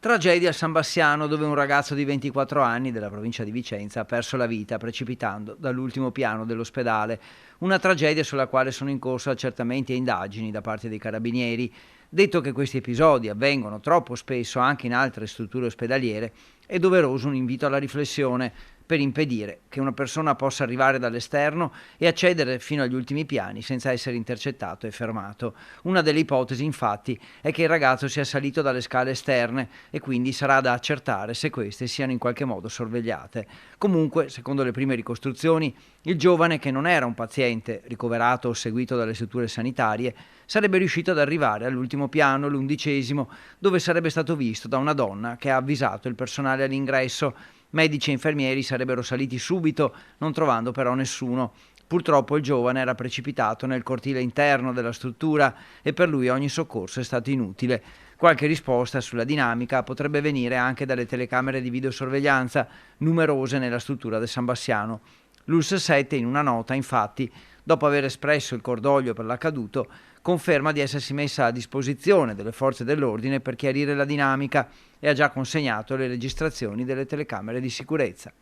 Tragedia a San Bassiano, dove un ragazzo di 24 anni della provincia di Vicenza ha perso la vita precipitando dall'ultimo piano dell'ospedale. Una tragedia sulla quale sono in corso accertamenti e indagini da parte dei carabinieri. Detto che questi episodi avvengono troppo spesso anche in altre strutture ospedaliere, è doveroso un invito alla riflessione per impedire che una persona possa arrivare dall'esterno e accedere fino agli ultimi piani senza essere intercettato e fermato. Una delle ipotesi, infatti, è che il ragazzo sia salito dalle scale esterne e quindi sarà da accertare se queste siano in qualche modo sorvegliate. Comunque, secondo le prime ricostruzioni, il giovane, che non era un paziente ricoverato o seguito dalle strutture sanitarie, sarebbe riuscito ad arrivare all'ultimo piano, l'11°, dove sarebbe stato visto da una donna che ha avvisato il personale all'ingresso. Medici e infermieri sarebbero saliti subito, non trovando però nessuno. Purtroppo il giovane era precipitato nel cortile interno della struttura e per lui ogni soccorso è stato inutile. Qualche risposta sulla dinamica potrebbe venire anche dalle telecamere di videosorveglianza, numerose nella struttura del San Bassiano. L'ULSS 7, in una nota, infatti, dopo aver espresso il cordoglio per l'accaduto, conferma di essersi messa a disposizione delle forze dell'ordine per chiarire la dinamica e ha già consegnato le registrazioni delle telecamere di sicurezza.